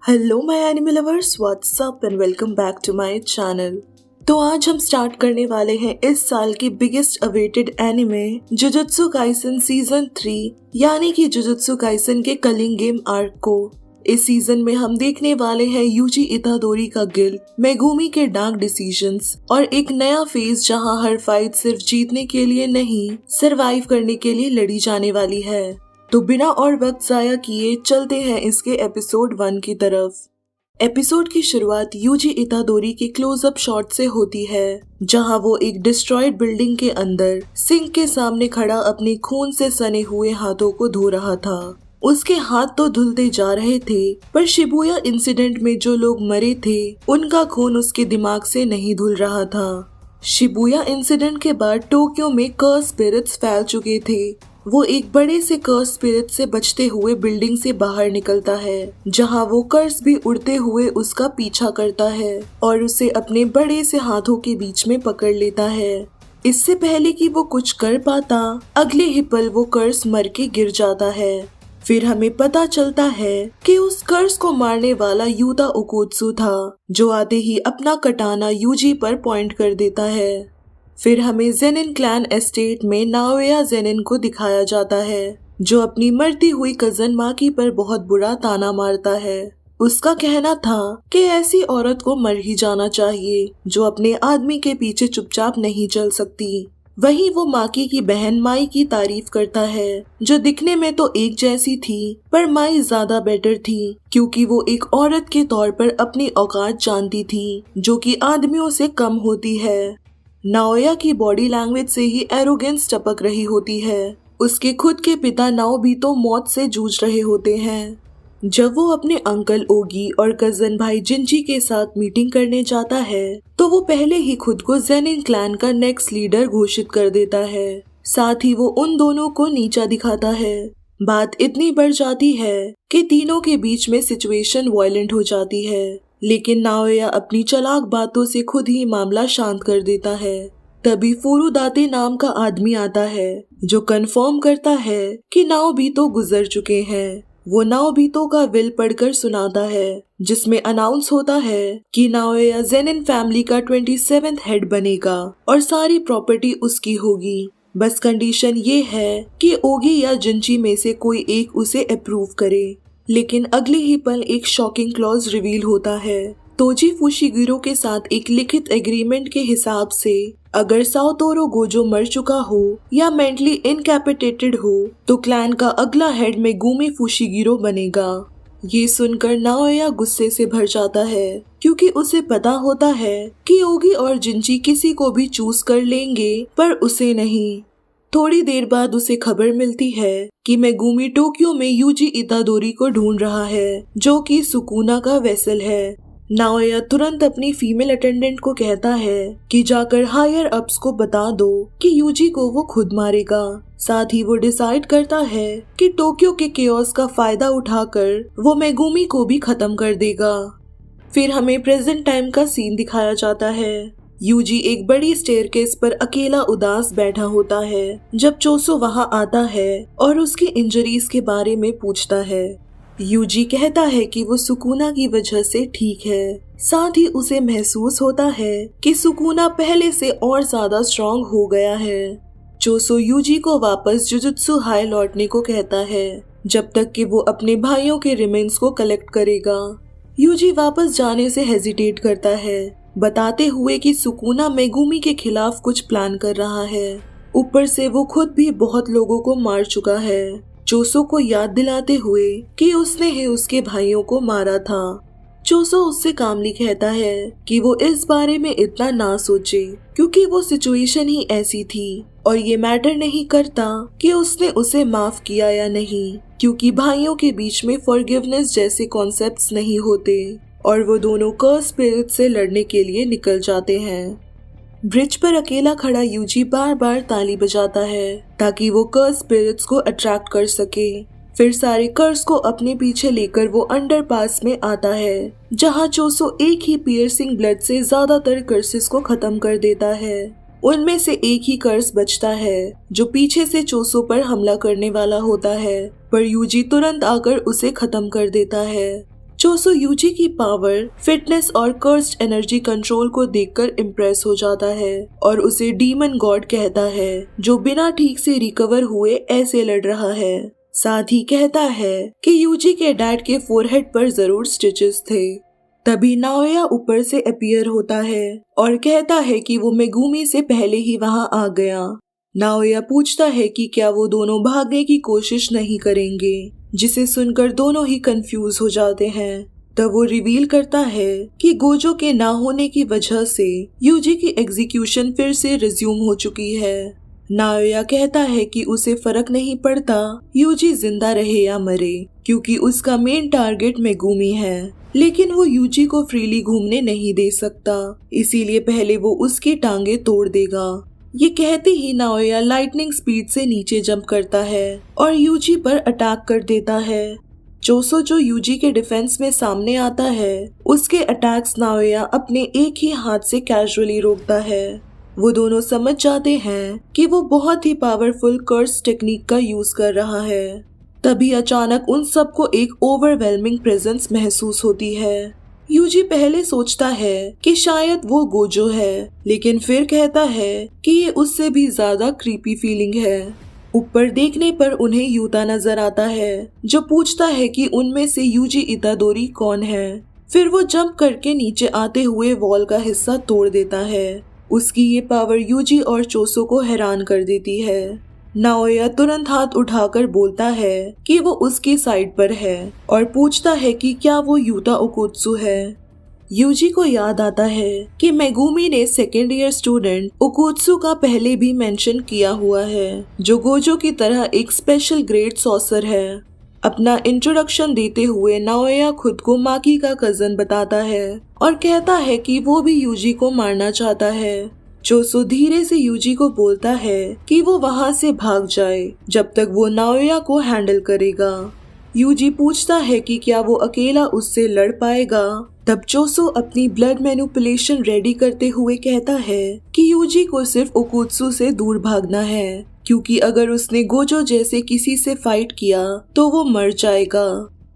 Hello my anime lovers, what's up and welcome back to my channel. तो आज हम start करने वाले हैं इस साल की biggest awaited anime jujutsu Kaisen season 3 यानी कि जुजुत्सु काइसन के कलिंग गेम आर्क को। इस सीजन में हम देखने वाले हैं यूजी इतादोरी का गिल्ड, मेगुमी के डार्क डिसीजंस और एक नया फेज जहां हर फाइट सिर्फ जीतने के लिए नहीं, सरवाइव करने के लिए लड़ी जाने वाली है। तो बिना और वक्त जाया किए चलते हैं इसके एपिसोड 1 की तरफ। एपिसोड की शुरुआत यूजी इतादोरी के क्लोजअप शॉट से होती है, जहां वो एक डिस्ट्रॉयड बिल्डिंग के अंदर सिंक के सामने खड़ा अपने खून से सने हुए हाथों को धो रहा था। उसके हाथ तो धुलते जा रहे थे, पर शिबुया इंसिडेंट में जो लोग मरे थे उनका खून उसके दिमाग से नहीं धुल रहा था। शिबुया इंसिडेंट के बाद टोक्यो में कर्स स्पिरिट्स फैल चुके थे। वो एक बड़े से कर्स स्पिरिट से बचते हुए बिल्डिंग से बाहर निकलता है, जहां वो कर्स भी उड़ते हुए उसका पीछा करता है और उसे अपने बड़े से हाथों के बीच में पकड़ लेता है। इससे पहले कि वो कुछ कर पाता, अगले ही पल वो कर्स मर के गिर जाता है। फिर हमें पता चलता है कि उस कर्स को मारने वाला यूता ओकोत्सु था, जो आते ही अपना कटाना यूजी पर पॉइंट कर देता है। फिर हमें जेनिन क्लैन एस्टेट में नाओया जेनिन को दिखाया जाता है, जो अपनी मरती हुई कजन माकी पर बहुत बुरा ताना मारता है। उसका कहना था कि ऐसी औरत को मर ही जाना चाहिए जो अपने आदमी के पीछे चुपचाप नहीं चल सकती। वहीं वो माकी की बहन माई की तारीफ करता है, जो दिखने में तो एक जैसी थी, पर माई ज्यादा बेटर थी क्योंकि वो एक औरत के तौर पर अपनी औकात जानती थी, जो कि आदमियों से कम होती है। नाओया की बॉडी लैंग्वेज से ही एरोगेंस टपक रही होती है। उसके खुद के पिता नाओ भी तो मौत से जूझ रहे होते हैं। जब वो अपने अंकल ओगी और कजन भाई जिंजी के साथ मीटिंग करने जाता है, तो वो पहले ही खुद को जेनिन क्लैन का नेक्स्ट लीडर घोषित कर देता है। साथ ही वो उन दोनों को नीचा दिखाता है। बात इतनी बढ़ जाती है कि तीनों के बीच में सिचुएशन वायलेंट हो जाती है, लेकिन नाओया अपनी चालाक बातों से खुद ही मामला शांत कर देता है। तभी फुरुदाते नाम का आदमी आता है, जो कंफर्म करता है कि नाओबितो गुजर चुके हैं। वो नाओबितो का विल पढ़कर सुनाता है, जिसमें अनाउंस होता है कि नाओया जेनिन फैमिली का 27th हेड बनेगा और सारी प्रॉपर्टी उसकी होगी। बस कंडीशन ये है कि ओगी या जिंची में से कोई एक उसे अप्रूव करे। लेकिन अगले ही पल एक शॉकिंग क्लॉज रिवील होता है। तोजी फुशिगिरो के साथ एक लिखित एग्रीमेंट के हिसाब से अगर साओतोरो गोजो मर चुका हो या मेंटली इनकैपिटेटेड हो, तो क्लैन का अगला हेड मेगुमी फुशिगिरो बनेगा। ये सुनकर नाओया गुस्से से भर जाता है, क्योंकि उसे पता होता है कि ओगी और जिंची किसी को भी चूज कर लेंगे, पर उसे नहीं। थोड़ी देर बाद उसे खबर मिलती है कि मेगुमी टोक्यो में यूजी इतादोरी को ढूंढ रहा है, जो कि सुकुना का वेसल है। नाओया तुरंत अपनी फीमेल अटेंडेंट को कहता है कि जाकर हायर अप्स को बता दो कि यूजी को वो खुद मारेगा। साथ ही वो डिसाइड करता है कि टोक्यो के केओस का फायदा उठाकर वो मेगुमी को भी खत्म कर देगा। फिर हमें प्रेजेंट टाइम का सीन दिखाया जाता है। यूजी एक बड़ी स्टेयरकेस पर अकेला उदास बैठा होता है, जब चोसो वहां आता है और उसकी इंजरीज के बारे में पूछता है। यूजी कहता है कि वो सुकुना की वजह से ठीक है। साथ ही उसे महसूस होता है कि सुकुना पहले से और ज्यादा स्ट्रॉन्ग हो गया है। चोसो यूजी को वापस जुजुत्सु हाई लौटने को कहता है, जब तक कि वो अपने भाइयों के रिमेन्स को कलेक्ट करेगा। यूजी वापस जाने से हेजिटेट करता है, बताते हुए कि सुकुना मेगुमी के खिलाफ कुछ प्लान कर रहा है। ऊपर से वो खुद भी बहुत लोगों को मार चुका है, चोसो को याद दिलाते हुए कि उसने ही उसके भाइयों को मारा था। चोसो उससे कामली कहता है कि वो इस बारे में इतना ना सोचे, क्योंकि वो सिचुएशन ही ऐसी थी और ये मैटर नहीं करता कि उसने उसे माफ किया या नहीं, क्योंकि भाइयों के बीच में फॉरगिवनेस जैसे कॉन्सेप्ट्स नहीं होते। और वो दोनों कर्स स्पिरिट से लड़ने के लिए निकल जाते हैं। ब्रिज पर अकेला खड़ा यूजी बार बार ताली बजाता है, ताकि वो कर्स स्पिरिट्स को अट्रैक्ट कर सके। फिर सारे कर्स को अपने पीछे लेकर वो अंडरपास में आता है, जहां चोसो एक ही पियर्सिंग ब्लड से ज्यादातर कर्सेस को खत्म कर देता है। उनमें से एक ही कर्स बचता है, जो पीछे से चोसो पर हमला करने वाला होता है, पर यूजी तुरंत आकर उसे खत्म कर देता है। चोसो यूजी की पावर, फिटनेस और कर्स्ड एनर्जी कंट्रोल को देखकर इम्प्रेस हो जाता है और उसे डीमन गॉड कहता है जो बिना ठीक से रिकवर हुए ऐसे लड़ रहा है। साथ ही कहता है कि यूजी के डैड के फोरहेड पर जरूर स्टिचेस थे। तभी नाओया ऊपर से अपीयर होता है और कहता है कि वो मेगुमी से पहले ही वहां आ गया। नाओया पूछता है कि क्या वो दोनों भागने की कोशिश नहीं करेंगे, जिसे सुनकर दोनों ही कंफ्यूज हो जाते हैं। तब वो रिवील करता है कि गोजो के ना होने की वजह से यूजी की एग्जीक्यूशन फिर से रिज्यूम हो चुकी है। नाओया कहता है कि उसे फर्क नहीं पड़ता यूजी जिंदा रहे या मरे, क्योंकि उसका मेन टारगेट मेगुमी है, लेकिन वो यूजी को फ्रीली घूमने नहीं दे सकता, इसीलिए पहले वो उसकी टांगे तोड़ देगा। ये कहते ही नाओया लाइटनिंग स्पीड से नीचे जंप करता है और यूजी पर अटैक कर देता है। चोसो जो यूजी के डिफेंस में सामने आता है, उसके अटैक्स नाओया अपने एक ही हाथ से कैजुअली रोकता है। वो दोनों समझ जाते हैं कि वो बहुत ही पावरफुल कर्स टेक्निक का यूज कर रहा है। तभी अचानक उन सबको एक ओवरवेलमिंग प्रेजेंस महसूस होती है। यूजी पहले सोचता है कि शायद वो गोजो है, लेकिन फिर कहता है कि ये उससे भी ज्यादा क्रीपी फीलिंग है। ऊपर देखने पर उन्हें यूता नजर आता है जो पूछता है कि उनमें से यूजी इतादोरी कौन है। फिर वो जंप करके नीचे आते हुए वॉल का हिस्सा तोड़ देता है। उसकी ये पावर यूजी और चोसो को हैरान कर देती है। नाओया तुरंत हाथ उठाकर बोलता है कि वो उसकी साइड पर है और पूछता है कि क्या वो यूता ओकुत्सु है। यूजी को याद आता है कि मेगुमी ने सेकेंड ईयर स्टूडेंट ओकुत्सु का पहले भी मेंशन किया हुआ है, जो गोजो की तरह एक स्पेशल ग्रेड सॉसर है। अपना इंट्रोडक्शन देते हुए नाओया खुद को माकी का कजन बताता है और कहता है कि वो भी यूजी को मारना चाहता है। चोसो धीरे से यूजी को बोलता है कि वो वहां से भाग जाए जब तक वो नाओया को हैंडल करेगा। यूजी पूछता है कि क्या वो अकेला उससे लड़ पाएगा। तब चोसो अपनी ब्लड मैनिपुलेशन रेडी करते हुए कहता है कि यूजी को सिर्फ ओकुत्सु से दूर भागना है, क्योंकि अगर उसने गोजो जैसे किसी से फाइट किया तो वो मर जाएगा।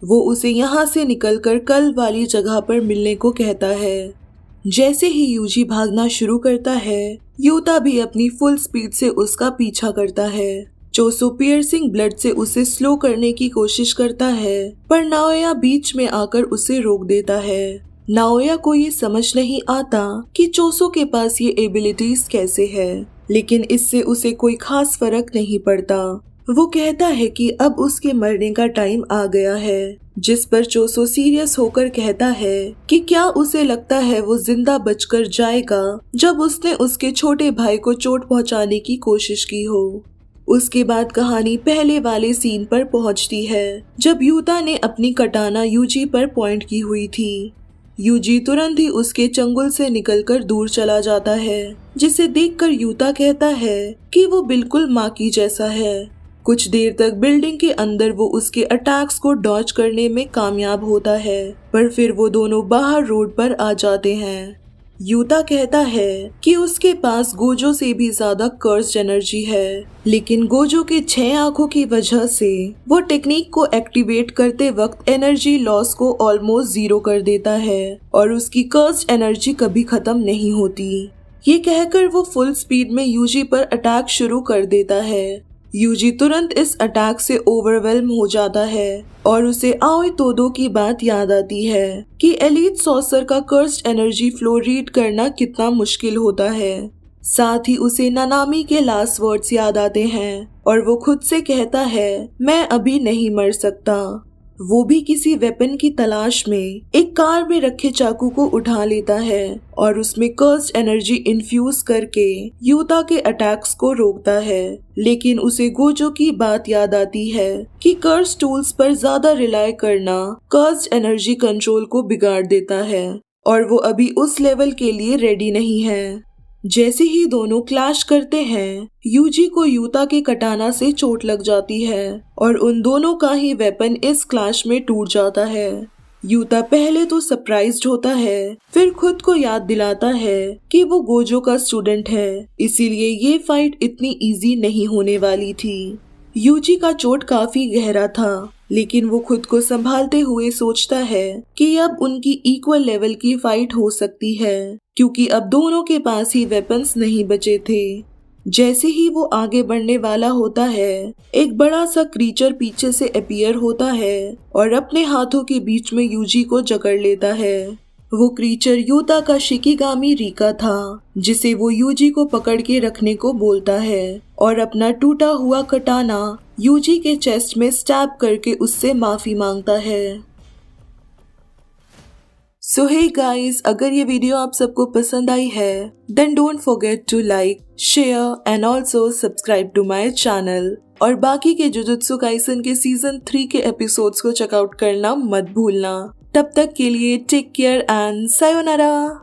वो उसे यहाँ से निकलकर कल वाली जगह पर मिलने को कहता है। जैसे ही यूजी भागना शुरू करता है, यूता भी अपनी फुल स्पीड से उसका पीछा करता है। चोसो पियर्सिंग ब्लड से उसे स्लो करने की कोशिश करता है, पर नाओया बीच में आकर उसे रोक देता है। नाओया को ये समझ नहीं आता कि चोसो के पास ये एबिलिटीज कैसे है, लेकिन इससे उसे कोई खास फर्क नहीं पड़ता। वो कहता है कि अब उसके मरने का टाइम आ गया है, जिस पर चोसो सीरियस होकर कहता है कि क्या उसे लगता है वो जिंदा बचकर जाएगा जब उसने उसके छोटे भाई को चोट पहुंचाने की कोशिश की हो। उसके बाद कहानी पहले वाले सीन पर पहुंचती है जब यूता ने अपनी कटाना यूजी पर पॉइंट की हुई थी। यूजी तुरंत ही उसके चंगुल से निकलकर दूर चला जाता है, जिसे देखकर यूता कहता है कि वो बिल्कुल माकी जैसा है। कुछ देर तक बिल्डिंग के अंदर वो उसके अटैक्स को डॉज करने में कामयाब होता है, पर फिर वो दोनों बाहर रोड पर आ जाते हैं। यूता कहता है कि उसके पास गोजो से भी ज्यादा कर्स्ड एनर्जी है, लेकिन गोजो के 6 आंखों की वजह से वो टेक्निक को एक्टिवेट करते वक्त एनर्जी लॉस को ऑलमोस्ट जीरो कर देता है और उसकी कर्स्ड एनर्जी कभी खत्म नहीं होती। ये कहकर वो फुल स्पीड में यूजी पर अटैक शुरू कर देता है। यूजी तुरंत इस अटैक से ओवरवेल्म हो जाता है और उसे आओई तोदो की बात याद आती है कि एलीट सॉसर का कर्स्ड एनर्जी फ्लो रीड करना कितना मुश्किल होता है। साथ ही उसे नानामी के लास्ट वर्ड्स याद आते हैं और वो खुद से कहता है, मैं अभी नहीं मर सकता। वो भी किसी वेपन की तलाश में एक कार में रखे चाकू को उठा लेता है और उसमें कर्स्ड एनर्जी इन्फ्यूज करके यूता के अटैक्स को रोकता है। लेकिन उसे गोजो की बात याद आती है कि कर्स्ड टूल्स पर ज्यादा रिलाय करना कर्स्ड एनर्जी कंट्रोल को बिगाड़ देता है और वो अभी उस लेवल के लिए रेडी नहीं है। जैसे ही दोनों क्लैश करते हैं, यूजी को यूता के कटाना से चोट लग जाती है और उन दोनों का ही वेपन इस क्लैश में टूट जाता है। यूता पहले तो सरप्राइज्ड होता है, फिर खुद को याद दिलाता है कि वो गोजो का स्टूडेंट है, इसीलिए ये फाइट इतनी इजी नहीं होने वाली थी। यूजी का चोट काफी गहरा था लेकिन वो खुद को संभालते हुए सोचता है कि अब उनकी इक्वल लेवल की फाइट हो सकती है, क्योंकि अब दोनों के पास ही वेपन्स नहीं बचे थे। जैसे ही वो आगे बढ़ने वाला होता है, एक बड़ा सा क्रीचर पीछे से अपीयर होता है और अपने हाथों के बीच में यूजी को जकड़ लेता है। वो क्रीचर यूता का शिकिगामी रिका था, जिसे वो यूजी को पकड़ के रखने को बोलता है और अपना टूटा हुआ कटाना यूजी के चेस्ट में स्टैब करके उससे माफी मांगता है। सो हे गाइस, अगर ये वीडियो आप सबको पसंद आई है then don't forget to like, share and also subscribe to my channel. और बाकी के जुजुत्सु काइसन के सीजन 3 के एपिसोड्स को चेकआउट करना मत भूलना। तब तक के लिए टेक केयर एंड सायोनारा।